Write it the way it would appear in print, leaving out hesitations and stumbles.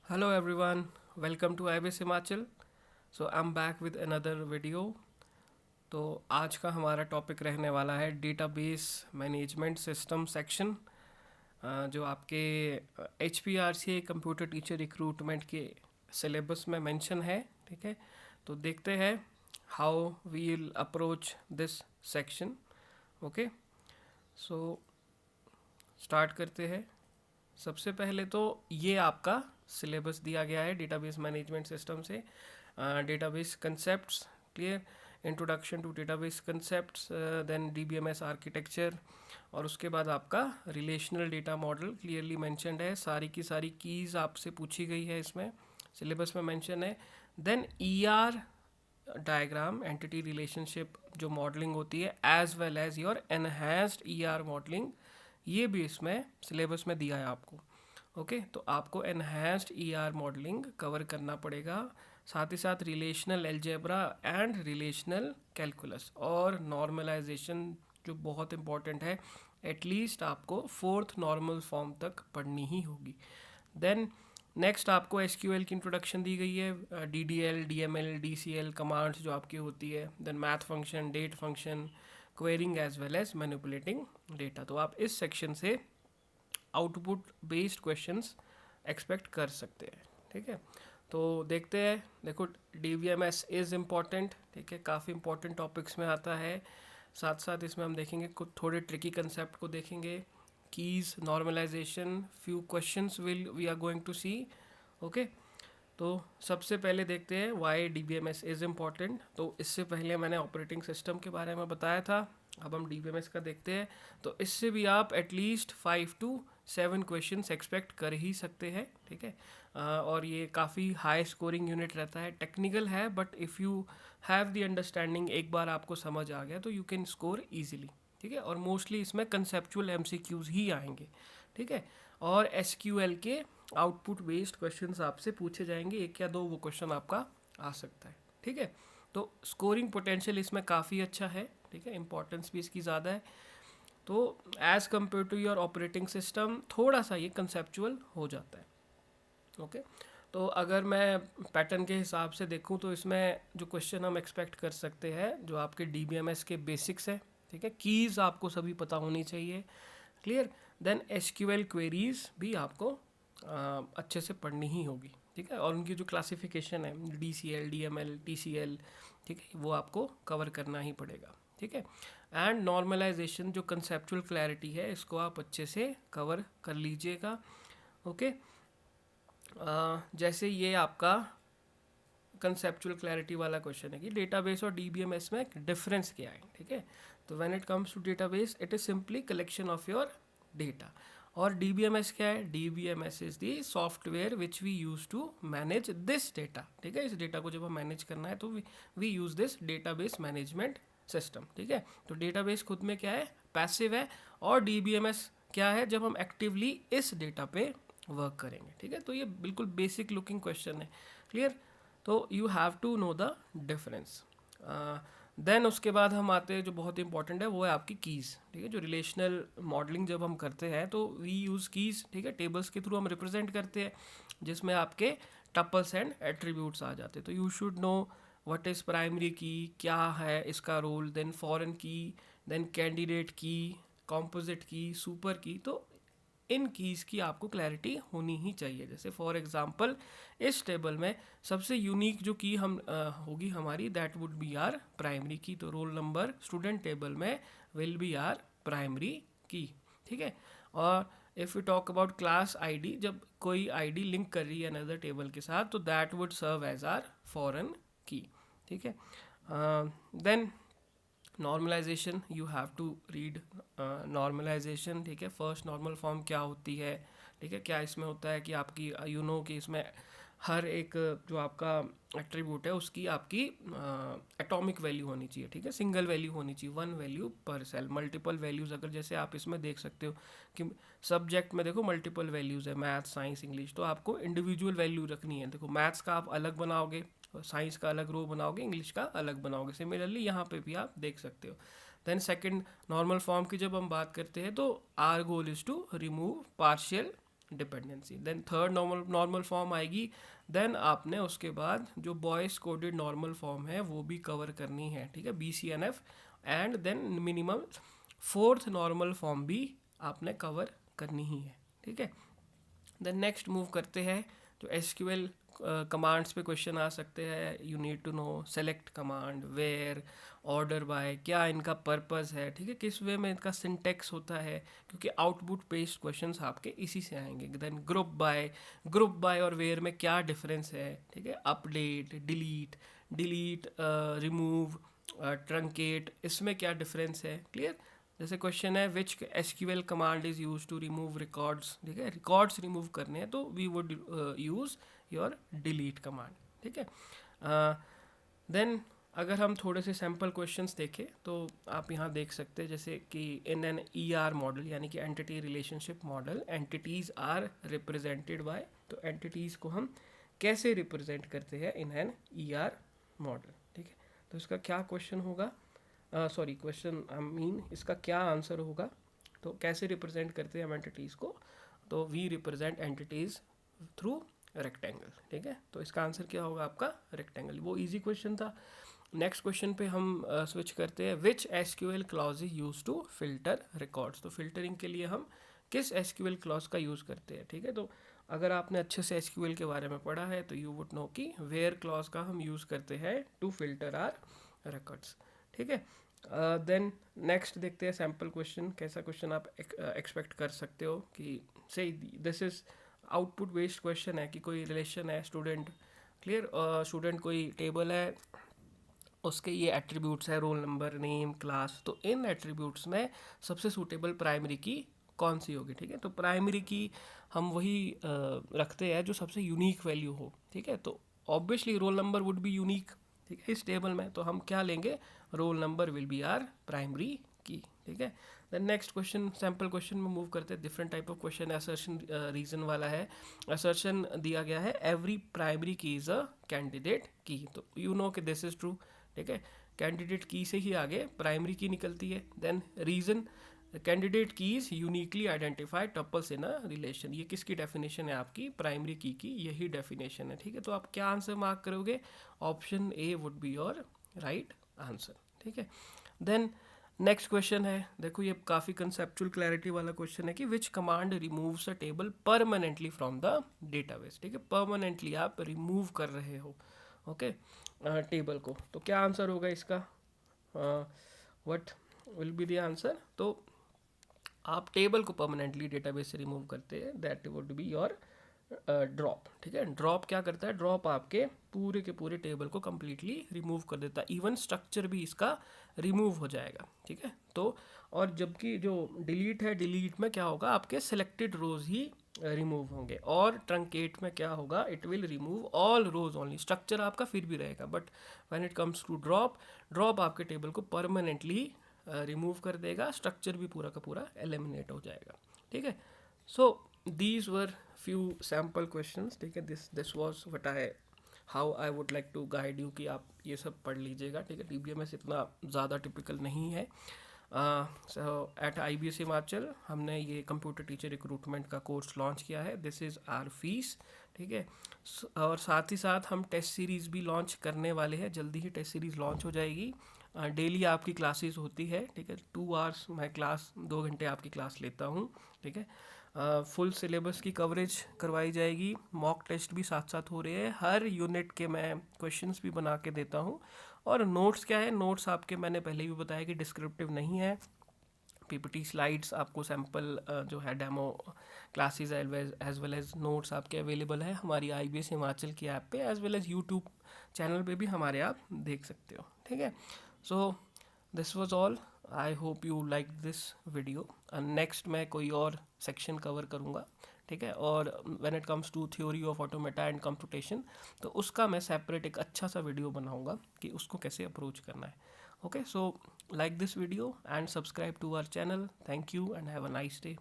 Hello everyone, welcome to IBS Himachal. So I'm back with another video. तो आज का हमारा टॉपिक रहने वाला है डेटाबेस मैनेजमेंट सिस्टम सेक्शन, जो आपके H P R C computer teacher recruitment के सिलेबस में मेंशन है. ठीक है, तो देखते हैं how we will approach this section. Okay, so start करते हैं. सबसे पहले तो ये आपका सिलेबस दिया गया है डेटाबेस मैनेजमेंट सिस्टम से. Database concepts clear, introduction to database concepts, then DBMS architecture, और उसके बाद आपका relational data model clearly mentioned है. सारी की सारी कीज़ आपसे पूछी गई है, इसमें सिलेबस में मेंशन है. Then ER diagram, entity relationship जो मॉडलिंग होती है, as well as your enhanced ER modelling, ये भी इसमें सिलेबस में दिया है आपको. ओके, तो आपको एनहेंस्ड ईआर मॉडलिंग कवर करना पड़ेगा. साथ ही साथ relational algebra and relational calculus और नॉर्मलाइजेशन जो बहुत इंपॉर्टेंट है. एटलीस्ट आपको फोर्थ नॉर्मल फॉर्म तक पढ़नी ही होगी. देन नेक्स्ट आपको एसक्यूएल की इंट्रोडक्शन दी गई है, डीडीएल, डीएमएल, डीसीएल कमांड्स जो आपकी होती है. Then math function, date function, querying as well as manipulating data. तो आप इस सेक्शन से आउटपुट बेस्ड क्वेश्चंस एक्सपेक्ट कर सकते हैं. ठीक है, तो देखते हैं. देखो, डीवीएमएस इज़ इम्पॉर्टेंट. ठीक है, काफ़ी इंपॉर्टेंट टॉपिक्स में आता है. साथ साथ इसमें हम देखेंगे कुछ थोड़े ट्रिकी कंसेप्ट को देखेंगे. Keys, normalisation, few questions we are going to see. Okay, तो सबसे पहले देखते हैं वाई डीबीएमएस इज़ इम्पॉर्टेंट. तो इससे पहले मैंने ऑपरेटिंग सिस्टम के बारे में बताया था. अब हम डीबीएमएस का देखते हैं. तो इससे भी आप एटलीस्ट 5 to 7 क्वेश्चंस एक्सपेक्ट कर ही सकते हैं. ठीक है, और ये काफ़ी हाई स्कोरिंग यूनिट रहता है. टेक्निकल है, but if you have the understanding, एक बार आपको समझ आ गया तो यू कैन स्कोर ईजिली. ठीक है, और मोस्टली इसमें कंसेप्चुअल एमसीक्यूज ही आएंगे. ठीक है, और एसक्यूएल के आउटपुट बेस्ड क्वेश्चंस आपसे पूछे जाएंगे. एक या दो वो क्वेश्चन आपका आ सकता है. ठीक है, तो स्कोरिंग पोटेंशियल इसमें काफ़ी अच्छा है. ठीक है, इंपॉर्टेंस भी इसकी ज़्यादा है. तो as compare to your operating system थोड़ा सा ये कंसेप्चुअल हो जाता है. ओके, तो अगर मैं पैटर्न के हिसाब से देखूं तो इसमें जो क्वेश्चन हम एक्सपेक्ट कर सकते हैं, जो आपके डीबीएमएस के बेसिक्स है. ठीक है, कीज़ आपको सभी पता होनी चाहिए. क्लियर. देन एसक्यूएल क्वेरीज भी आपको अच्छे से पढ़नी ही होगी. ठीक है, और उनकी जो क्लासिफिकेशन है, डीसीएल, डीएमएल, टीसीएल, ठीक है, वो आपको कवर करना ही पड़ेगा. ठीक है, एंड नॉर्मलाइजेशन जो कंसेप्चुअल क्लैरिटी है, इसको आप अच्छे से कवर कर लीजिएगा. ओके, जैसे ये आपका कंसेप्चुअल क्लैरिटी वाला क्वेश्चन है कि डेटाबेस और डीबीएमएस में डिफरेंस क्या है. ठीक है, तो when it comes to database, it is simply collection of your data. और डीबीएमएस क्या है? DBMS is the software which we use to manage this data. ठीक है, इस डेटा को जब हम मैनेज करना है तो we use this database management system. ठीक है, तो डेटाबेस खुद में क्या है? पैसिव है. और डीबीएमएस क्या है? जब हम एक्टिवली इस डेटा पे वर्क करेंगे. ठीक है, तो ये बिल्कुल बेसिक लुकिंग क्वेश्चन है. क्लियर, तो you have to know the difference. Then उसके बाद हम आते हैं, जो बहुत इंपॉर्टेंट है वो है आपकी कीज़. ठीक है, जो रिलेशनल मॉडलिंग जब हम करते हैं तो वी यूज़ कीज़. ठीक है, टेबल्स के थ्रू हम रिप्रेजेंट करते हैं, जिसमें आपके टपल्स एंड एट्रीब्यूट्स आ जाते हैं. तो you should know what is primary की, क्या है इसका रोल, देन फॉरेन की, देन कैंडिडेट की, कॉम्पोजिट की, सुपर की. तो इन कीज़ की आपको क्लैरिटी होनी ही चाहिए. जैसे फॉर एग्जांपल इस टेबल में सबसे यूनिक जो की हम होगी हमारी, that would be our primary key. तो रोल नंबर स्टूडेंट टेबल में will be our primary key. ठीक है, और if you talk about class ID, जब कोई आईडी लिंक कर रही है अनदर टेबल के साथ, तो that would serve as our foreign key. ठीक है, then normalisation, you have to read normalisation. ठीक है, फर्स्ट नॉर्मल फॉर्म क्या होती है. ठीक है, क्या इसमें होता है कि आपकी यू नो कि इसमें हर एक जो आपका एट्रीब्यूट है उसकी आपकी एटॉमिक वैल्यू होनी चाहिए. ठीक है, सिंगल वैल्यू होनी चाहिए, वन वैल्यू पर सेल. मल्टीपल वैल्यूज़, अगर जैसे आप इसमें देख सकते हो कि सब्जेक्ट में देखो मल्टीपल वैल्यूज़ है, मैथ, साइंस, इंग्लिश, तो आपको इंडिविजुअल वैल्यू रखनी है. देखो मैथ्स का आप अलग बनाओगे, साइंस का अलग रो बनाओगे, इंग्लिश का अलग बनाओगे. सिमिलरली यहाँ पे भी आप देख सकते हो. देन सेकंड नॉर्मल फॉर्म की जब हम बात करते हैं तो our goal is to remove partial dependency. Then third normal form आएगी, देन आपने उसके बाद जो बॉयज कोडेड नॉर्मल फॉर्म है वो भी कवर करनी है, ठीक है, BCNF। And then minimum fourth normal form भी आपने कवर करनी ही है, ठीक है। देन नेक्स्ट मूव करते हैं, जो SQL कमांड्स पे क्वेश्चन आ सकते हैं। You need to know select command, where, order by, क्या इनका पर्पस है, ठीक है, किस वे में इनका सिंटेक्स होता है, क्योंकि आउटपुट बेस्ड क्वेश्चंस आपके इसी से आएंगे। देन ग्रुप बाय और वेयर में क्या डिफरेंस है, ठीक है, अपडेट, डिलीट, रिमूव, ट्रंकेट, इसमें क्या डिफरेंस है, क्लियर। जैसे क्वेश्चन है which SQL command is use to remove records, ठीक है, रिकॉर्ड्स रिमूव करने हैं तो we would use your delete command, ठीक है। देन अगर हम थोड़े से सैम्पल क्वेश्चंस देखें तो आप यहाँ देख सकते हैं, जैसे कि इन एन ER मॉडल यानी कि entity relationship model, entities are represented by, तो एंटिटीज़ को हम कैसे रिप्रेजेंट करते हैं इन एन ER मॉडल, ठीक है। तो इसका क्या क्वेश्चन होगा, इसका क्या आंसर होगा। तो कैसे रिप्रेजेंट करते हैं हम एंटिटीज़ को, तो we represent entities through rectangle, ठीक है। तो इसका आंसर क्या होगा आपका रेक्टेंगल। वो इजी क्वेश्चन था। नेक्स्ट क्वेश्चन पे हम स्विच करते हैं, which SQL clause is use to filter records. तो फिल्टरिंग के लिए हम किस SQL क्लॉज का यूज़ करते हैं, ठीक है। तो अगर आपने अच्छे से SQL के बारे में पढ़ा है तो यू वुड नो कि वेयर क्लॉज का हम यूज़ करते हैं टू फिल्टर आर रिकॉर्ड्स, ठीक है। देन नेक्स्ट देखते हैं सैम्पल क्वेश्चन। कैसा क्वेश्चन आप एक्सपेक्ट कर सकते हो कि से this is output based question है कि कोई रिलेशन है स्टूडेंट, क्लियर, स्टूडेंट कोई टेबल है, उसके ये एट्रीब्यूट्स है, रोल नंबर, नेम, क्लास। तो इन एट्रीब्यूट्स में सबसे सूटेबल प्राइमरी की कौन सी होगी, ठीक है। तो प्राइमरी की हम वही रखते हैं जो सबसे यूनिक वैल्यू हो, ठीक है। तो obviously roll number would be unique, ठीक है, इस टेबल में। तो हम क्या लेंगे, roll number will be our primary key, ठीक है। Then next question, sample question में मूव करते हैं। Different type of question, assertion reason वाला है। असर्शन दिया गया है every primary key is a candidate key, तो यू नो कि दिस इज ट्रू, ठीक है। कैंडिडेट की से ही आगे प्राइमरी की निकलती है। Then reason, candidate keys uniquely identified tuples in a relation, ये किसकी डेफिनेशन है आपकी, प्राइमरी की यही डेफिनेशन है, ठीक है। तो आप क्या आंसर मार्क करोगे, option A would be your right answer, ठीक है। देन नेक्स्ट क्वेश्चन है, देखो ये काफ़ी कंसेप्चुअल क्लैरिटी वाला क्वेश्चन है कि विच command removes a table permanently from the database, ठीक है। परमानेंटली आप रिमूव कर रहे हो, ओके, टेबल को। तो क्या आंसर होगा इसका, what will be the answer. तो आप टेबल को परमानेंटली डेटाबेस से रिमूव करते हैं, that would be your drop, ठीक है। ड्रॉप क्या करता है, ड्रॉप आपके पूरे के पूरे टेबल को कम्प्लीटली रिमूव कर देता है, इवन स्ट्रक्चर भी इसका रिमूव हो जाएगा, ठीक है। तो और जबकि जो डिलीट है, डिलीट में क्या होगा, आपके सिलेक्टेड रोज ही रिमूव होंगे, और ट्रंकेट में क्या होगा, it will remove all rows only, structure आपका फिर भी रहेगा। But when it comes to drop आपके टेबल को परमानेंटली रिमूव कर देगा, स्ट्रक्चर भी पूरा का पूरा एलिमिनेट हो जाएगा, ठीक है। So these were few sample questions, ठीक है। this was what how I would like to guide you कि आप ये सब पढ़ लीजिएगा, ठीक है। DBMS इतना ज़्यादा टिपिकल नहीं है। सो एट IBS हिमाचल हमने ये कंप्यूटर टीचर रिक्रूटमेंट का कोर्स लॉन्च किया है, दिस इज़ आवर फीस, ठीक है। और साथ ही साथ हम टेस्ट सीरीज़ भी लॉन्च करने वाले हैं, जल्दी ही टेस्ट सीरीज़ लॉन्च हो जाएगी। डेली आपकी क्लासेस होती है, ठीक है, 2 आवर्स मैं क्लास, 2 घंटे आपकी क्लास लेता हूँ, ठीक है। फुल सिलेबस की कवरेज करवाई जाएगी, मॉक टेस्ट भी साथ साथ हो रहे हैं, हर यूनिट के मैं क्वेश्चंस भी बना के देता हूँ। और नोट्स क्या है, नोट्स आपके मैंने पहले भी बताया कि डिस्क्रिप्टिव नहीं है, PPT स्लाइड्स आपको सैम्पल जो है demo classes as well as notes आपके अवेलेबल है हमारी IBS हिमाचल की ऐप पे, as well as YouTube channel पे भी हमारे आप देख सकते हो, ठीक है। So this was all, I hope you like this video. Next मैं कोई और सेक्शन कवर करूँगा, ठीक है। और when it comes to theory of automata and computation, तो उसका मैं सेपरेट एक अच्छा सा वीडियो बनाऊँगा कि उसको कैसे अप्रोच करना है, okay. So like this video and subscribe to our channel. Thank you and have a nice day.